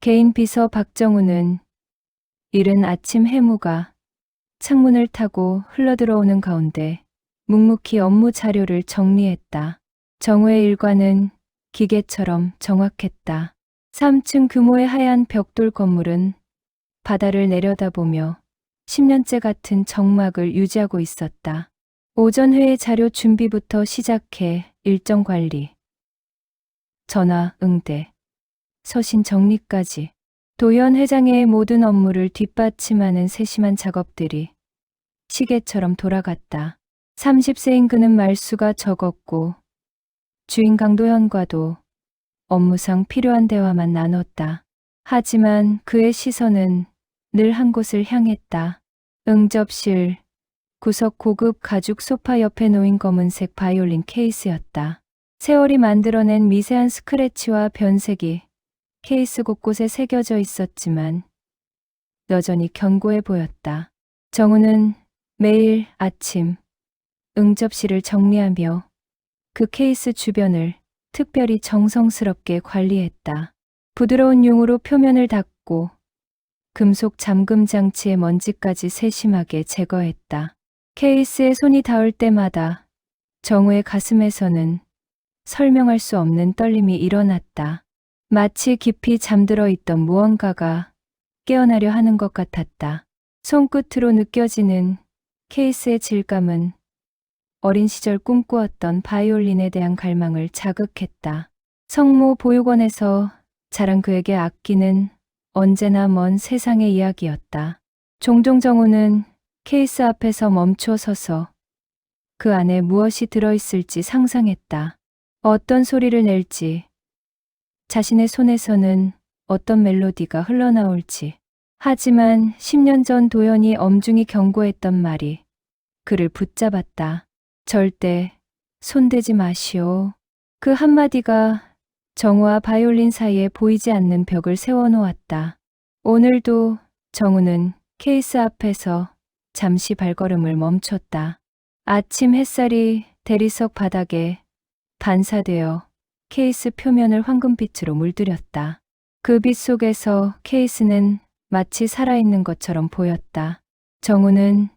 개인 비서 박정우는 이른 아침 해무가 창문을 타고 흘러들어오는 가운데 묵묵히 업무 자료를 정리했다. 정우의 일과는 기계처럼 정확했다. 3층 규모의 하얀 벽돌 건물은 바다를 내려다보며 10년째 같은 정막을 유지하고 있었다. 오전 회의 자료 준비부터 시작해 일정 관리, 전화, 응대, 서신 정리까지 도현 회장의 모든 업무를 뒷받침하는 세심한 작업들이 시계처럼 돌아갔다. 30세인 그는 말수가 적었고 주인 강도현과도 업무상 필요한 대화만 나눴다. 하지만 그의 시선은 늘 한 곳을 향했다. 응접실, 구석 고급 가죽 소파 옆에 놓인 검은색 바이올린 케이스였다. 세월이 만들어낸 미세한 스크래치와 변색이 케이스 곳곳에 새겨져 있었지만 여전히 견고해 보였다. 정우는 매일 아침 응접실을 정리하며 그 케이스 주변을 특별히 정성스럽게 관리했다. 부드러운 용으로 표면을 닦고 금속 잠금 장치의 먼지까지 세심하게 제거했다. 케이스에 손이 닿을 때마다 정우의 가슴에서는 설명할 수 없는 떨림이 일어났다. 마치 깊이 잠들어 있던 무언가가 깨어나려 하는 것 같았다. 손끝으로 느껴지는 케이스의 질감은 어린 시절 꿈꾸었던 바이올린에 대한 갈망을 자극했다. 성모 보육원에서 자란 그에게 악기는 언제나 먼 세상의 이야기였다. 종종 정우는 케이스 앞에서 멈춰 서서 그 안에 무엇이 들어있을지 상상했다. 어떤 소리를 낼지, 자신의 손에서는 어떤 멜로디가 흘러나올지. 하지만 10년 전 도연이 엄중히 경고했던 말이 그를 붙잡았다. 절대 손대지 마시오. 그 한마디가 정우와 바이올린 사이에 보이지 않는 벽을 세워놓았다. 오늘도 정우는 케이스 앞에서 잠시 발걸음을 멈췄다. 아침 햇살이 대리석 바닥에 반사되어 케이스 표면을 황금빛으로 물들였다. 그 빛 속에서 케이스는 마치 살아있는 것처럼 보였다. 정우는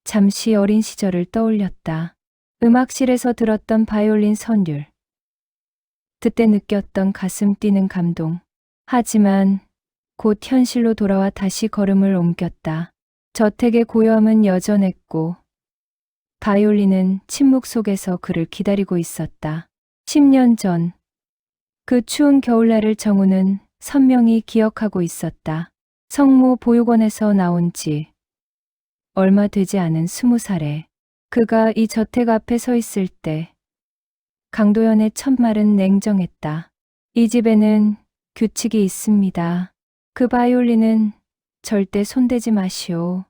잠시 어린 시절을 떠올렸다. 음악실에서 들었던 바이올린 선율. 그때 느꼈던 가슴 뛰는 감동. 하지만 곧 현실로 돌아와 다시 걸음을 옮겼다. 저택의 고요함은 여전했고 바이올린은 침묵 속에서 그를 기다리고 있었다. 10년 전, 그 추운 겨울날을 정우는 선명히 기억하고 있었다. 성모 보육원에서 나온 지 얼마 되지 않은 20살에 그가 이 저택 앞에 서 있을 때 강도연의 첫 말은 냉정했다. 이 집에는 규칙이 있습니다. 그 바이올린은 절대 손대지 마시오.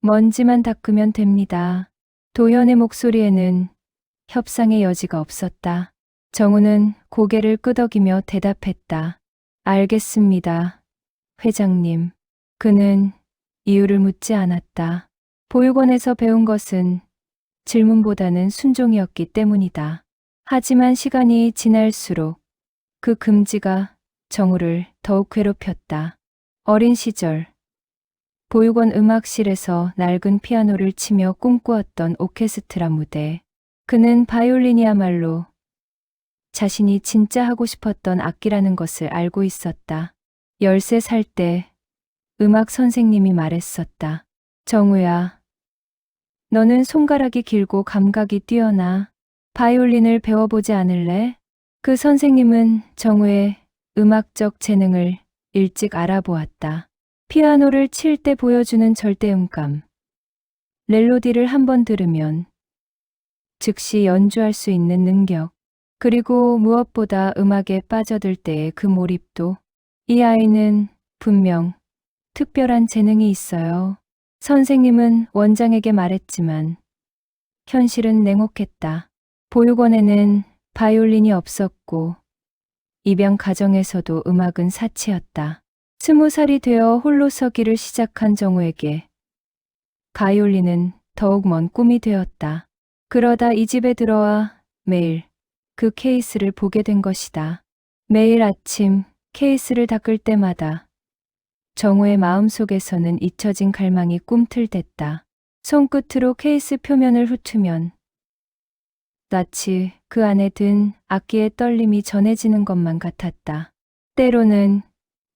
먼지만 닦으면 됩니다. 도연의 목소리에는 협상의 여지가 없었다. 정우는 고개를 끄덕이며 대답했다. 알겠습니다, 회장님. 그는 이유를 묻지 않았다. 보육원에서 배운 것은 질문보다는 순종이었기 때문이다. 하지만 시간이 지날수록 그 금지가 정우를 더욱 괴롭혔다. 어린 시절, 보육원 음악실에서 낡은 피아노를 치며 꿈꾸었던 오케스트라 무대. 그는 바이올린이야말로 자신이 진짜 하고 싶었던 악기라는 것을 알고 있었다. 13살 때 음악 선생님이 말했었다. 정우야, 너는 손가락이 길고 감각이 뛰어나. 바이올린을 배워보지 않을래? 그 선생님은 정우의 음악적 재능을 일찍 알아보았다. 피아노를 칠 때 보여주는 절대음감, 멜로디를 한번 들으면 즉시 연주할 수 있는 능력, 그리고 무엇보다 음악에 빠져들 때의 그 몰입도. 이 아이는 분명 특별한 재능이 있어요. 선생님은 원장에게 말했지만 현실은 냉혹했다. 보육원에는 바이올린이 없었고 입양 가정에서도 음악은 사치였다. 20살이 되어 홀로 서기를 시작한 정우에게 바이올린은 더욱 먼 꿈이 되었다. 그러다 이 집에 들어와 매일 그 케이스를 보게 된 것이다. 매일 아침 케이스를 닦을 때마다 정우의 마음속에서는 잊혀진 갈망이 꿈틀댔다. 손끝으로 케이스 표면을 훑으면 마치 그 안에 든 악기의 떨림이 전해지는 것만 같았다. 때로는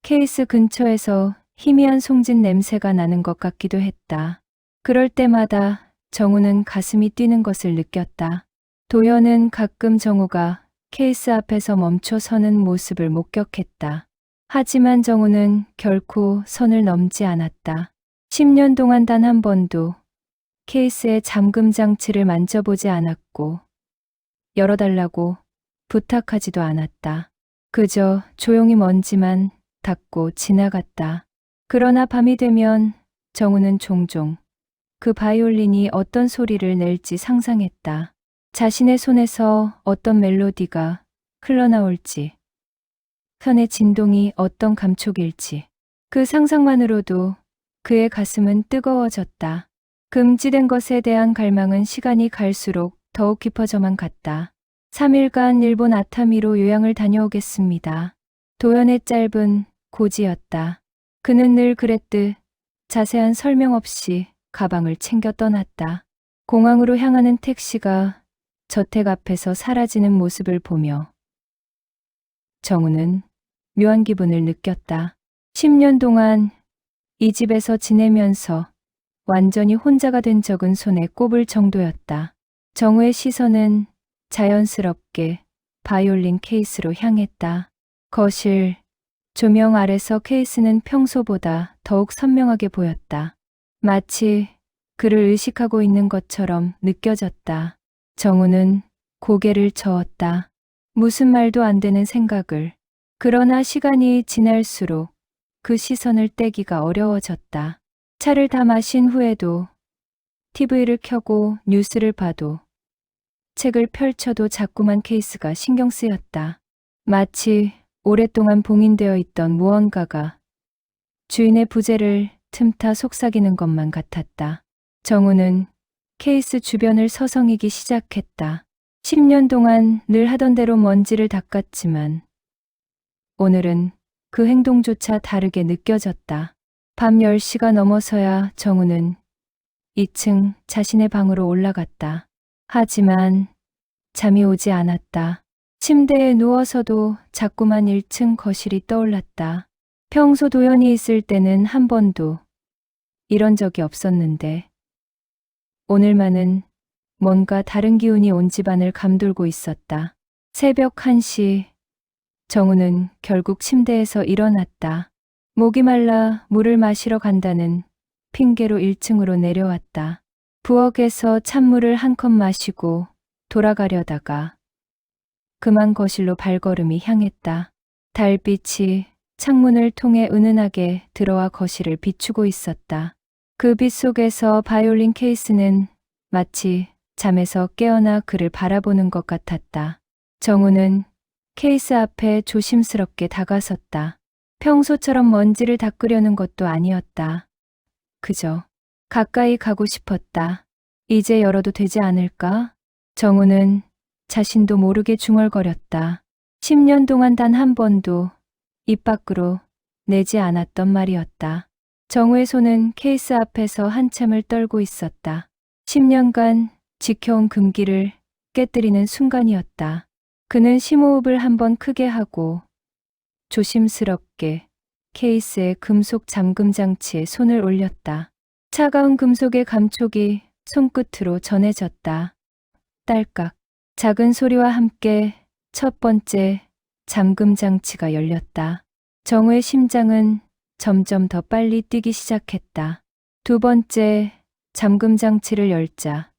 케이스 근처에서 희미한 송진 냄새가 나는 것 같기도 했다. 그럴 때마다 정우는 가슴이 뛰는 것을 느꼈다. 도연은 가끔 정우가 케이스 앞에서 멈춰 서는 모습을 목격했다. 하지만 정우는 결코 선을 넘지 않았다. 10년 동안 단 한 번도 케이스의 잠금 장치를 만져보지 않았고 열어달라고 부탁하지도 않았다. 그저 조용히 먼지만 닦고 지나갔다. 그러나 밤이 되면 정우는 종종 그 바이올린이 어떤 소리를 낼지 상상했다. 자신의 손에서 어떤 멜로디가 흘러나올지, 편의 진동이 어떤 감촉일지. 그 상상만으로도 그의 가슴은 뜨거워졌다. 금지된 것에 대한 갈망은 시간이 갈수록 더욱 깊어져만 갔다. 3일간 일본 아타미로 요양을 다녀오겠습니다. 도연의 짧은 고지였다. 그는 늘 그랬듯 자세한 설명 없이 가방을 챙겨 떠났다. 공항으로 향하는 택시가 저택 앞에서 사라지는 모습을 보며 정우는 묘한 기분을 느꼈다. 10년 동안 이 집에서 지내면서 완전히 혼자가 된 적은 손에 꼽을 정도였다. 정우의 시선은 자연스럽게 바이올린 케이스로 향했다. 거실 조명 아래서 케이스는 평소보다 더욱 선명하게 보였다. 마치 그를 의식하고 있는 것처럼 느껴졌다. 정우는 고개를 저었다. 무슨 말도 안 되는 생각을. 그러나 시간이 지날수록 그 시선을 떼기가 어려워졌다. 차를 다 마신 후에도 TV를 켜고 뉴스를 봐도 책을 펼쳐도 자꾸만 케이스가 신경 쓰였다. 마치 오랫동안 봉인되어 있던 무언가가 주인의 부재를 틈타 속삭이는 것만 같았다. 정우는 케이스 주변을 서성이기 시작했다. 10년 동안 늘 하던 대로 먼지를 닦았지만 오늘은 그 행동조차 다르게 느껴졌다. 밤 10시가 넘어서야 정우는 2층 자신의 방으로 올라갔다. 하지만 잠이 오지 않았다. 침대에 누워서도 자꾸만 1층 거실이 떠올랐다. 평소 도연이 있을 때는 한 번도 이런 적이 없었는데 오늘만은 뭔가 다른 기운이 온 집안을 감돌고 있었다. 새벽 1시 정우는 결국 침대에서 일어났다. 목이 말라 물을 마시러 간다는 핑계로 1층으로 내려왔다. 부엌에서 찬물을 한 컵 마시고 돌아가려다가 그만 거실로 발걸음이 향했다. 달빛이 창문을 통해 은은하게 들어와 거실을 비추고 있었다. 그 빛 속에서 바이올린 케이스는 마치 잠에서 깨어나 그를 바라보는 것 같았다. 정우는 케이스 앞에 조심스럽게 다가섰다. 평소처럼 먼지를 닦으려는 것도 아니었다. 그저 가까이 가고 싶었다. 이제 열어도 되지 않을까? 정우는 자신도 모르게 중얼거렸다. 10년 동안 단 한 번도 입 밖으로 내지 않았던 말이었다. 정우의 손은 케이스 앞에서 한참을 떨고 있었다. 10년간 지켜온 금기를 깨뜨리는 순간이었다. 그는 심호흡을 한번 크게 하고 조심스럽게 케이스의 금속 잠금 장치에 손을 올렸다. 차가운 금속의 감촉이 손끝으로 전해졌다. 딸깍. 작은 소리와 함께 첫 번째 잠금 장치가 열렸다. 정우의 심장은 점점 더 빨리 뛰기 시작했다. 두 번째 잠금 장치를 열자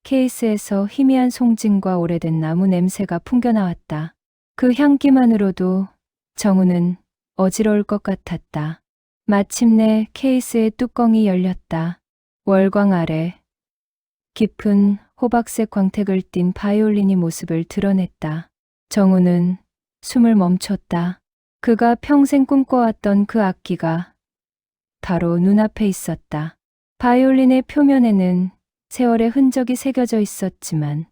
케이스에서 희미한 송진과 오래된 나무 냄새가 풍겨나왔다. 그 향기만으로도 정우는 어지러울 것 같았다. 마침내 케이스의 뚜껑이 열렸다. 월광 아래 깊은 호박색 광택을 띤 바이올린이 모습을 드러냈다. 정우는 숨을 멈췄다. 그가 평생 꿈꿔왔던 그 악기가 바로 눈앞에 있었다. 바이올린의 표면에는 세월의 흔적이 새겨져 있었지만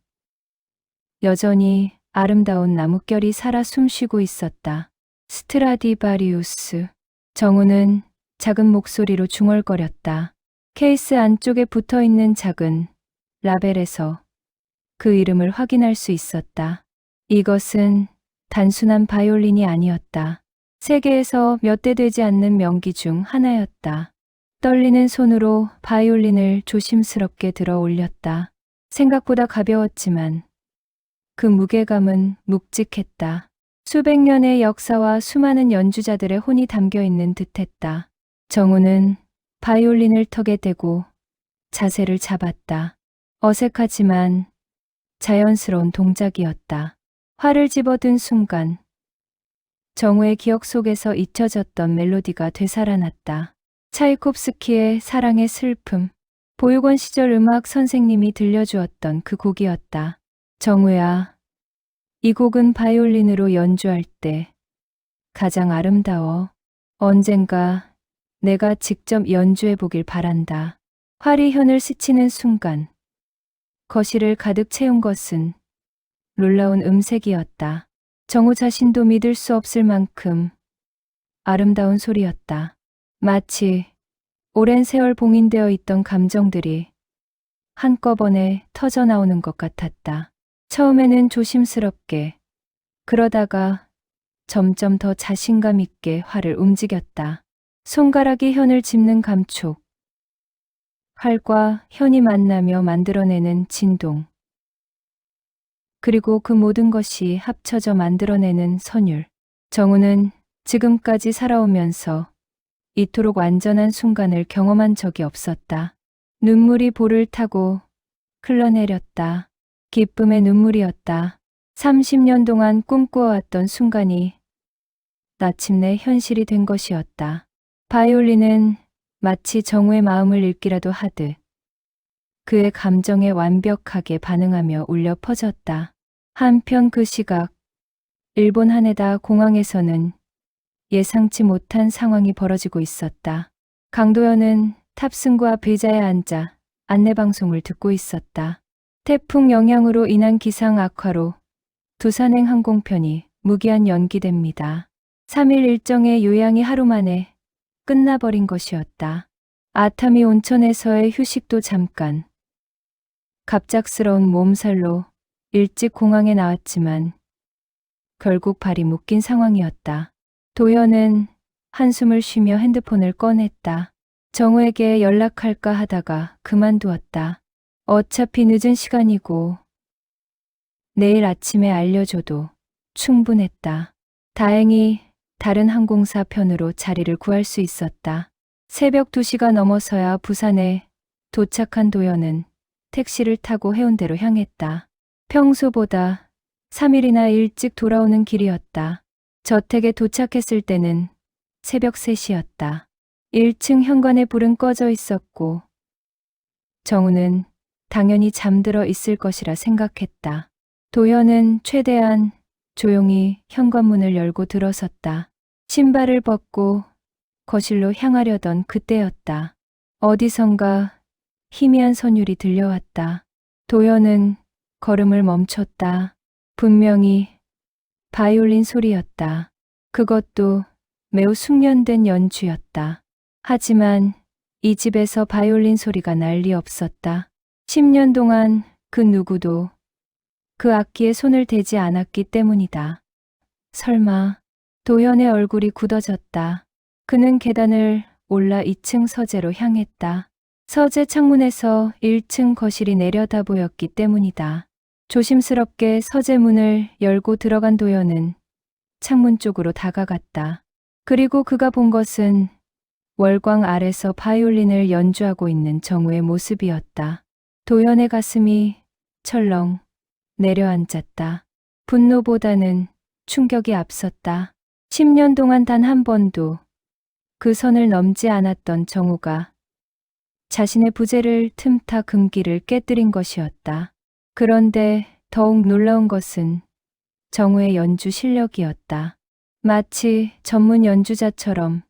여전히 아름다운 나뭇결이 살아 숨쉬고 있었다. 스트라디바리우스. 정우는 작은 목소리로 중얼거렸다. 케이스 안쪽에 붙어 있는 작은 라벨에서 그 이름을 확인할 수 있었다. 이것은 단순한 바이올린이 아니었다. 세계에서 몇 대 되지 않는 명기 중 하나였다. 떨리는 손으로 바이올린을 조심스럽게 들어 올렸다. 생각보다 가벼웠지만 그 무게감은 묵직했다. 수백 년의 역사와 수많은 연주자들의 혼이 담겨 있는 듯했다. 정우는 바이올린을 턱에 대고 자세를 잡았다. 어색하지만 자연스러운 동작이었다. 활을 집어든 순간 정우의 기억 속에서 잊혀졌던 멜로디가 되살아났다. 차이콥스키의 사랑의 슬픔, 보육원 시절 음악 선생님이 들려주었던 그 곡이었다. 정우야, 이 곡은 바이올린으로 연주할 때 가장 아름다워. 언젠가 내가 직접 연주해 보길 바란다. 활이 현을 스치는 순간 거실을 가득 채운 것은 놀라운 음색이었다. 정우 자신도 믿을 수 없을 만큼 아름다운 소리였다. 마치 오랜 세월 봉인되어 있던 감정들이 한꺼번에 터져 나오는 것 같았다. 처음에는 조심스럽게, 그러다가 점점 더 자신감 있게 활을 움직였다. 손가락이 현을 짚는 감촉, 활과 현이 만나며 만들어내는 진동, 그리고 그 모든 것이 합쳐져 만들어내는 선율. 정우는 지금까지 살아오면서 이토록 완전한 순간을 경험한 적이 없었다. 눈물이 볼을 타고 흘러내렸다. 기쁨의 눈물이었다. 30년 동안 꿈꾸어왔던 순간이 마침내 현실이 된 것이었다. 바이올린은 마치 정우의 마음을 읽기라도 하듯 그의 감정에 완벽하게 반응하며 울려 퍼졌다. 한편 그 시각, 일본 하네다 공항에서는 예상치 못한 상황이 벌어지고 있었다. 강도현은 탑승구 앞 의자에 앉아 안내방송을 듣고 있었다. 태풍 영향으로 인한 기상 악화로 두산행 항공편이 무기한 연기됩니다. 3일 일정의 요양이 하루 만에 끝나버린 것이었다. 아타미 온천에서의 휴식도 잠깐. 갑작스러운 몸살로 일찍 공항에 나왔지만 결국 발이 묶인 상황이었다. 도현은 한숨을 쉬며 핸드폰을 꺼냈다. 정우에게 연락할까 하다가 그만두었다. 어차피 늦은 시간이고 내일 아침에 알려줘도 충분했다. 다행히 다른 항공사 편으로 자리를 구할 수 있었다. 새벽 2시가 넘어서야 부산에 도착한 도현은 택시를 타고 해운대로 향했다. 평소보다 3일이나 일찍 돌아오는 길이었다. 저택에 도착했을 때는 새벽 3시였다. 1층 현관에 불은 꺼져 있었고 정우는 당연히 잠들어 있을 것이라 생각했다. 도현은 최대한 조용히 현관문을 열고 들어섰다. 신발을 벗고 거실로 향하려던 그때였다. 어디선가 희미한 선율이 들려왔다. 도현은 걸음을 멈췄다. 분명히 바이올린 소리였다. 그것도 매우 숙련된 연주였다. 하지만 이 집에서 바이올린 소리가 날 리 없었다. 10년 동안 그 누구도 그 악기에 손을 대지 않았기 때문이다. 설마. 도현의 얼굴이 굳어졌다. 그는 계단을 올라 2층 서재로 향했다. 서재 창문에서 1층 거실이 내려다 보였기 때문이다. 조심스럽게 서재 문을 열고 들어간 도현은 창문 쪽으로 다가갔다. 그리고 그가 본 것은 월광 아래서 바이올린을 연주하고 있는 정우의 모습이었다. 도현의 가슴이 철렁 내려앉았다. 분노보다는 충격이 앞섰다. 10년 동안 단 한 번도 그 선을 넘지 않았던 정우가 자신의 부재를 틈타 금기를 깨뜨린 것이었다. 그런데 더욱 놀라운 것은 정우의 연주 실력이었다. 마치 전문 연주자처럼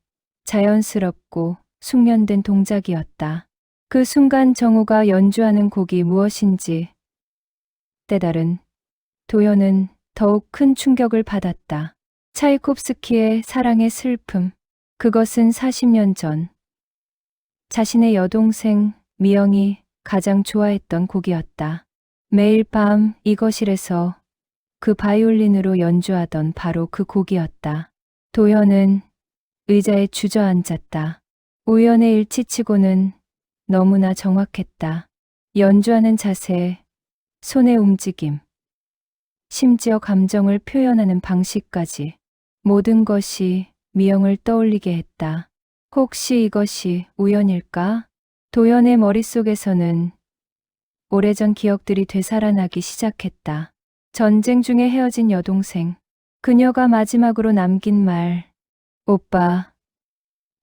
자연스럽고 숙련된 동작이었다. 그 순간 정우가 연주하는 곡이 무엇인지 때다른 도현은 더욱 큰 충격을 받았다. 차이콥스키의 사랑의 슬픔. 그것은 40년 전 자신의 여동생 미영이 가장 좋아했던 곡이었다. 매일 밤 이 거실에서 그 바이올린으로 연주하던 바로 그 곡이었다. 도현은 의자에 주저앉았다. 우연의 일치치고는 너무나 정확했다. 연주하는 자세, 손의 움직임, 심지어 감정을 표현하는 방식까지 모든 것이 미영을 떠올리게 했다. 혹시 이것이 우연일까? 도연의 머릿속에서는 오래전 기억들이 되살아나기 시작했다. 전쟁 중에 헤어진 여동생, 그녀가 마지막으로 남긴 말, 오빠,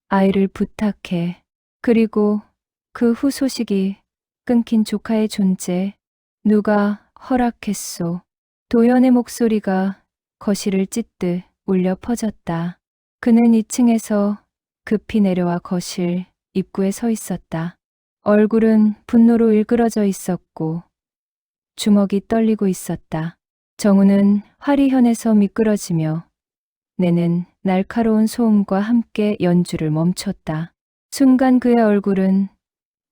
아이를 부탁해. 그리고 그 후 소식이 끊긴 조카의 존재, 누가 허락했소. 도연의 목소리가 거실을 찢듯 울려 퍼졌다. 그는 2층에서 급히 내려와 거실 입구에 서 있었다. 얼굴은 분노로 일그러져 있었고 주먹이 떨리고 있었다. 정우는 화리현에서 미끄러지며 내는 날카로운 소음과 함께 연주를 멈췄다. 순간 그의 얼굴은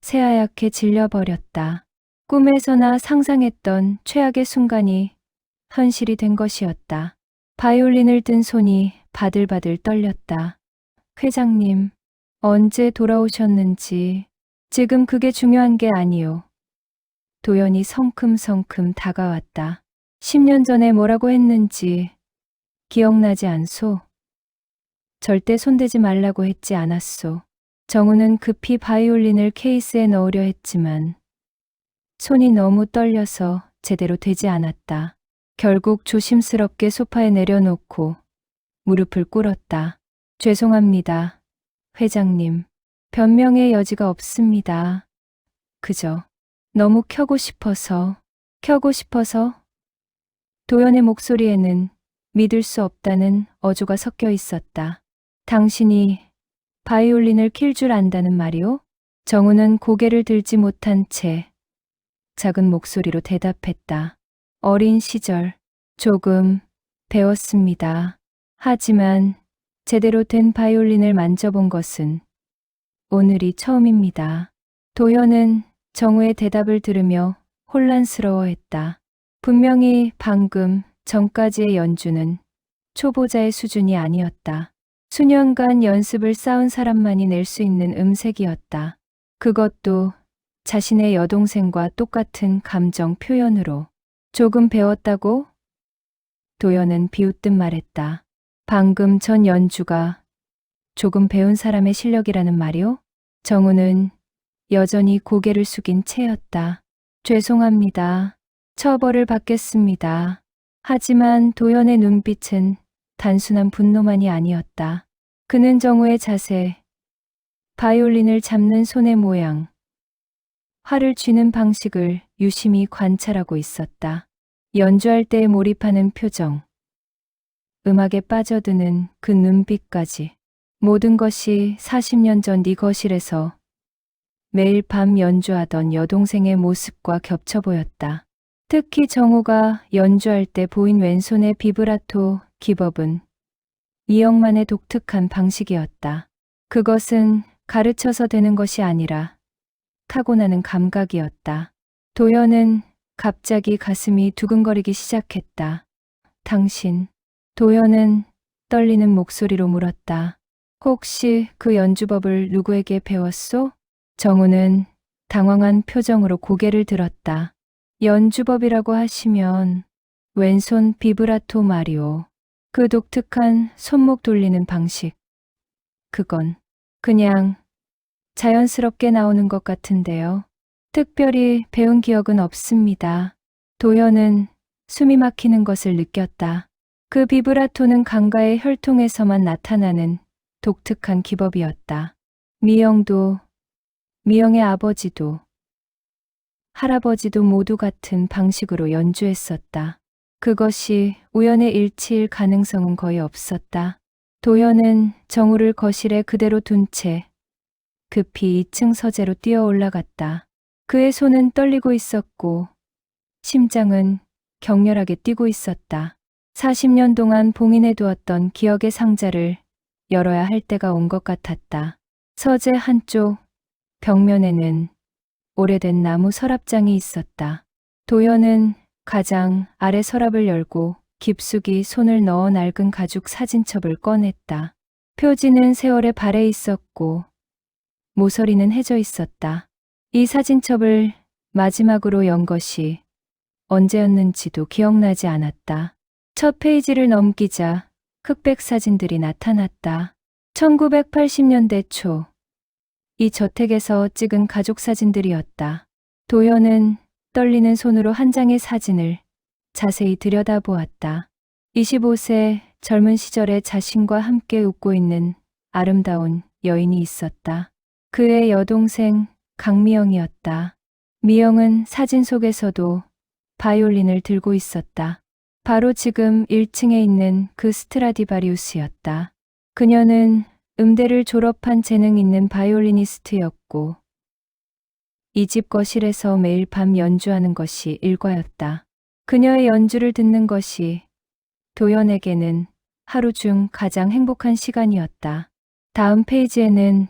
새하얗게 질려버렸다. 꿈에서나 상상했던 최악의 순간이 현실이 된 것이었다. 바이올린을 든 손이 바들바들 떨렸다. 회장님, 언제 돌아오셨는지 지금 그게 중요한 게 아니요. 도연이 성큼성큼 다가왔다. 10년 전에 뭐라고 했는지 기억나지 않소? 절대 손대지 말라고 했지 않았소. 정우는 급히 바이올린을 케이스에 넣으려 했지만 손이 너무 떨려서 제대로 되지 않았다. 결국 조심스럽게 소파에 내려놓고 무릎을 꿇었다. 죄송합니다. 회장님, 변명의 여지가 없습니다. 그저 너무 켜고 싶어서. 도연의 목소리에는 믿을 수 없다는 어조가 섞여 있었다. 당신이 바이올린을 킬 줄 안다는 말이오? 정우는 고개를 들지 못한 채 작은 목소리로 대답했다. 어린 시절 조금 배웠습니다. 하지만 제대로 된 바이올린을 만져본 것은 오늘이 처음입니다. 도현은 정우의 대답을 들으며 혼란스러워했다. 분명히 방금 전까지의 연주는 초보자의 수준이 아니었다. 수년간 연습을 쌓은 사람만이 낼 수 있는 음색이었다. 그것도 자신의 여동생과 똑같은 감정 표현으로. 조금 배웠다고? 도연은 비웃듯 말했다. 방금 전 연주가 조금 배운 사람의 실력이라는 말이오? 정우는 여전히 고개를 숙인 채였다. 죄송합니다. 처벌을 받겠습니다. 하지만 도연의 눈빛은 단순한 분노만이 아니었다. 그는 정우의 자세, 바이올린을 잡는 손의 모양, 활을 쥐는 방식을 유심히 관찰하고 있었다. 연주할 때 몰입하는 표정, 음악에 빠져드는 그 눈빛까지. 모든 것이 40년 전 네 거실에서 매일 밤 연주하던 여동생의 모습과 겹쳐 보였다. 특히 정우가 연주할 때 보인 왼손의 비브라토 기법은 미영만의 독특한 방식이었다. 그것은 가르쳐서 되는 것이 아니라 타고나는 감각이었다. 도연은 갑자기 가슴이 두근거리기 시작했다. 당신, 도연은 떨리는 목소리로 물었다. 혹시 그 연주법을 누구에게 배웠소? 정우는 당황한 표정으로 고개를 들었다. 연주법이라고 하시면 왼손 비브라토 말이오. 그 독특한 손목 돌리는 방식. 그건 그냥 자연스럽게 나오는 것 같은데요. 특별히 배운 기억은 없습니다. 도연은 숨이 막히는 것을 느꼈다. 그 비브라토는 강가의 혈통에서만 나타나는 독특한 기법이었다. 미영도, 미영의 아버지도, 할아버지도 모두 같은 방식으로 연주했었다. 그것이 우연의 일치일 가능성은 거의 없었다. 도연은 정우를 거실에 그대로 둔 채 급히 2층 서재로 뛰어 올라갔다. 그의 손은 떨리고 있었고 심장은 격렬하게 뛰고 있었다. 40년 동안 봉인해 두었던 기억의 상자를 열어야 할 때가 온 것 같았다. 서재 한쪽 벽면에는 오래된 나무 서랍장이 있었다. 도연은 가장 아래 서랍을 열고 깊숙이 손을 넣어 낡은 가죽 사진첩을 꺼냈다. 표지는 세월에 발해 있었고 모서리는 해져 있었다. 이 사진첩을 마지막으로 연 것이 언제였는지도 기억나지 않았다. 첫 페이지를 넘기자 흑백 사진들이 나타났다. 1980년대 초 이 저택에서 찍은 가족 사진들이었다. 도연은 떨리는 손으로 한 장의 사진을 자세히 들여다보았다. 25세 젊은 시절에 자신과 함께 웃고 있는 아름다운 여인이 있었다. 그의 여동생 강미영이었다. 미영은 사진 속에서도 바이올린을 들고 있었다. 바로 지금 1층에 있는 그 스트라디바리우스였다. 그녀는 음대를 졸업한 재능 있는 바이올리니스트였고 이 집 거실에서 매일 밤 연주하는 것이 일과였다. 그녀의 연주를 듣는 것이 도연에게는 하루 중 가장 행복한 시간이었다. 다음 페이지에는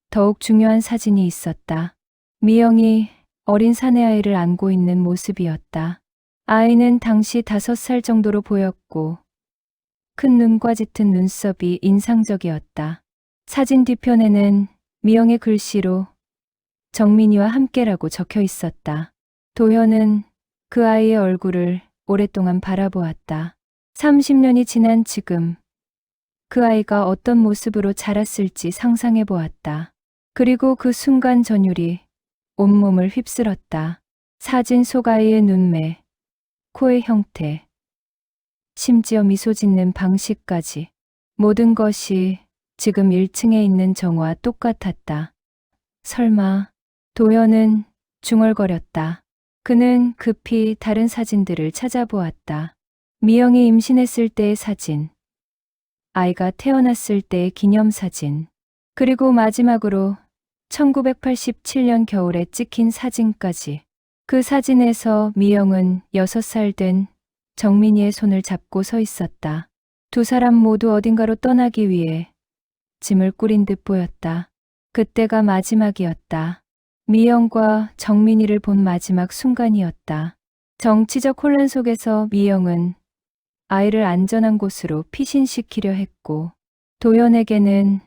더욱 중요한 사진이 있었다. 미영이 어린 사내아이를 안고 있는 모습이었다. 아이는 당시 5살 정도로 보였고 큰 눈과 짙은 눈썹이 인상적이었다. 사진 뒤편에는 미영의 글씨로 정민이와 함께라고 적혀 있었다. 도현은 그 아이의 얼굴을 오랫동안 바라보았다. 30년이 지난 지금 그 아이가 어떤 모습으로 자랐을지 상상해 보았다. 그리고 그 순간 전율이 온몸을 휩쓸었다. 사진 속 아이의 눈매, 코의 형태, 심지어 미소 짓는 방식까지 모든 것이 지금 1층에 있는 정우와 똑같았다. 설마 도연은 중얼거렸다. 그는 급히 다른 사진들을 찾아보았다. 미영이 임신했을 때의 사진, 아이가 태어났을 때의 기념사진, 그리고 마지막으로 1987년 겨울에 찍힌 사진까지. 그 사진에서 미영은 6살 된 정민이의 손을 잡고 서 있었다. 두 사람 모두 어딘가로 떠나기 위해 짐을 꾸린 듯 보였다. 그때가 마지막이었다. 미영과 정민이를 본 마지막 순간이었다. 정치적 혼란 속에서 미영은 아이를 안전한 곳으로 피신시키려 했고 도연에게는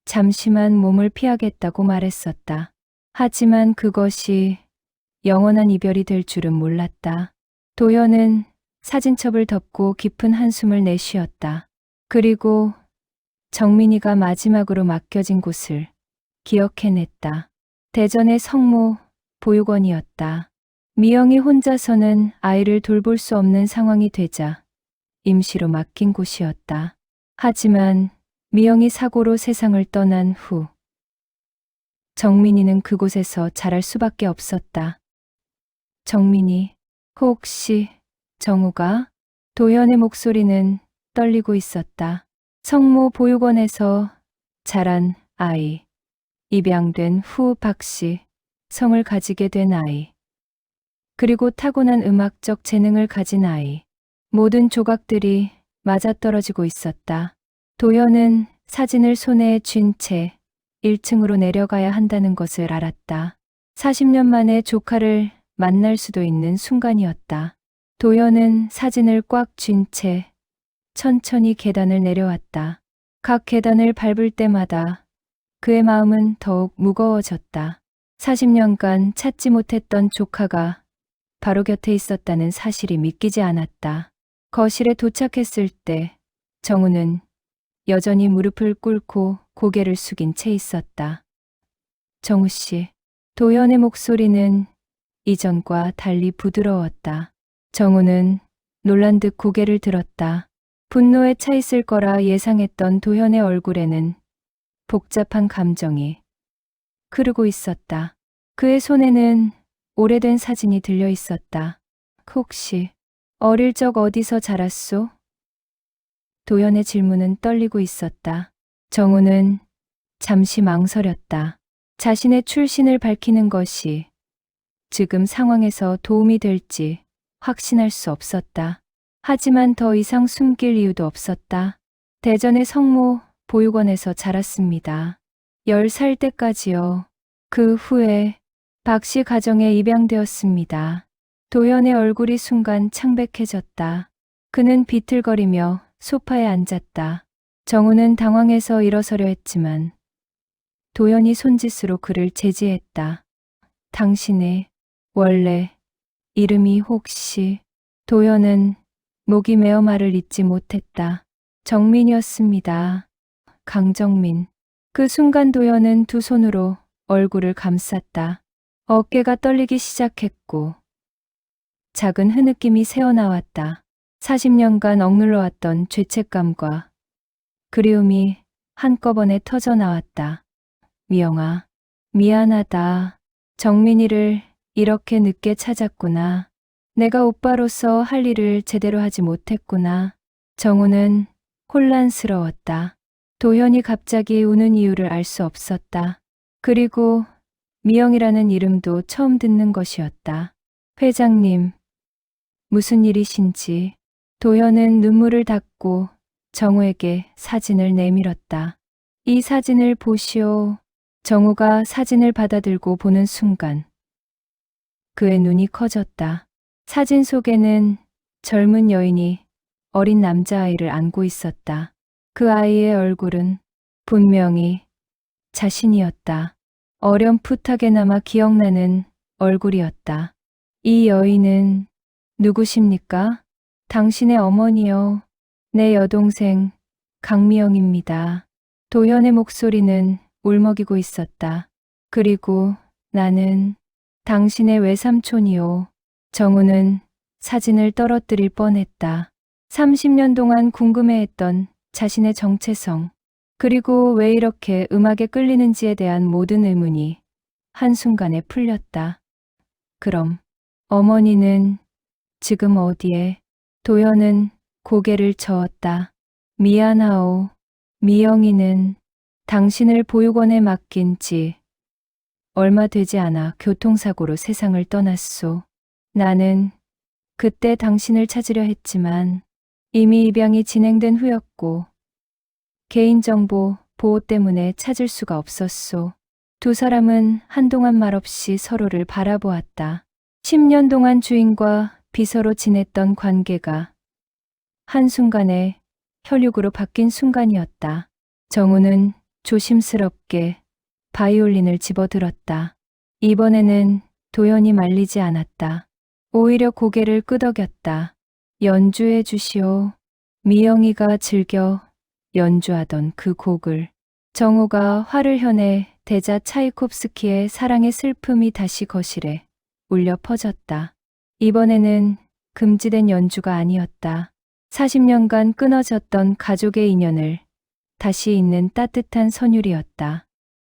잠시만 몸을 피하겠다고 말했었다. 하지만 그것이 영원한 이별이 될 줄은 몰랐다. 도연은 사진첩을 덮고 깊은 한숨을 내쉬었다. 그리고 정민이가 마지막으로 맡겨진 곳을 기억해냈다. 대전의 성모 보육원이었다. 미영이 혼자서는 아이를 돌볼 수 없는 상황이 되자 임시로 맡긴 곳이었다. 하지만 미영이 사고로 세상을 떠난 후 정민이는 그곳에서 자랄 수밖에 없었다. 정민이, 혹시 정우가? 도연의 목소리는 떨리고 있었다. 성모 보육원에서 자란 아이, 입양된 후 박씨, 성을 가지게 된 아이, 그리고 타고난 음악적 재능을 가진 아이. 모든 조각들이 맞아떨어지고 있었다. 도연은 사진을 손에 쥔 채 1층으로 내려가야 한다는 것을 알았다. 40년 만에 조카를 만날 수도 있는 순간이었다. 도연은 사진을 꽉 쥔 채 천천히 계단을 내려왔다. 각 계단을 밟을 때마다 그의 마음은 더욱 무거워졌다. 40년간 찾지 못했던 조카가 바로 곁에 있었다는 사실이 믿기지 않았다. 거실에 도착했을 때 정우는 여전히 무릎을 꿇고 고개를 숙인 채 있었다. 정우 씨, 도연의 목소리는 이전과 달리 부드러웠다. 정우는 놀란 듯 고개를 들었다. 분노에 차 있을 거라 예상했던 도연의 얼굴에는 복잡한 감정이 흐르고 있었다. 그의 손에는 오래된 사진이 들려 있었다. 혹시 어릴 적 어디서 자랐소? 도연의 질문은 떨리고 있었다. 정우는 잠시 망설였다. 자신의 출신을 밝히는 것이 지금 상황에서 도움이 될지 확신할 수 없었다. 하지만 더 이상 숨길 이유도 없었다. 대전의 성모 보육원에서 자랐습니다. 10살 때까지요. 그 후에 박 씨 가정에 입양되었습니다. 도연의 얼굴이 순간 창백해졌다. 그는 비틀거리며 소파에 앉았다. 정우는 당황해서 일어서려 했지만 도연이 손짓으로 그를 제지했다. 당신의 원래 이름이 혹시? 도연은 목이 메어 말을 잇지 못했다. 정민이었습니다. 강정민. 그 순간 도연은 두 손으로 얼굴을 감쌌다. 어깨가 떨리기 시작했고 작은 흐느낌이 새어나왔다. 40년간 억눌러왔던 죄책감과 그리움이 한꺼번에 터져 나왔다. 미영아, 미안하다. 정민이를 이렇게 늦게 찾았구나. 내가 오빠로서 할 일을 제대로 하지 못했구나. 정우는 혼란스러웠다. 도현이 갑자기 우는 이유를 알 수 없었다. 그리고 미영이라는 이름도 처음 듣는 것이었다. 회장님, 무슨 일이신지. 도현은 눈물을 닦고 정우에게 사진을 내밀었다. 이 사진을 보시오. 정우가 사진을 받아들고 보는 순간 그의 눈이 커졌다. 사진 속에는 젊은 여인이 어린 남자아이를 안고 있었다. 그 아이의 얼굴은 분명히 자신이었다. 어렴풋하게나마 기억나는 얼굴이었다. 이 여인은 누구십니까? 당신의 어머니요. 내 여동생 강미영입니다. 도현의 목소리는 울먹이고 있었다. 그리고 나는 당신의 외삼촌이요. 정우는 사진을 떨어뜨릴 뻔했다. 30년 동안 궁금해했던 자신의 정체성, 그리고 왜 이렇게 음악에 끌리는지에 대한 모든 의문이 한순간에 풀렸다. 그럼 어머니는 지금 어디에? 도연은 고개를 저었다. 미안하오. 미영이는 당신을 보육원에 맡긴 지 얼마 되지 않아 교통사고로 세상을 떠났소. 나는 그때 당신을 찾으려 했지만 이미 입양이 진행된 후였고 개인정보 보호 때문에 찾을 수가 없었소. 두 사람은 한동안 말없이 서로를 바라보았다. 10년 동안 주인과 비서로 지냈던 관계가 한순간에 혈육으로 바뀐 순간이었다. 정우는 조심스럽게 바이올린을 집어들었다. 이번에는 도연이 말리지 않았다. 오히려 고개를 끄덕였다. 연주해 주시오. 미영이가 즐겨 연주하던 그 곡을. 정우가 화를 현해 대자 차이콥스키의 사랑의 슬픔이 다시 거실에 울려 퍼졌다. 이번에는 금지된 연주가 아니었다. 40년간 끊어졌던 가족의 인연을 다시 잇는 따뜻한 선율이었다.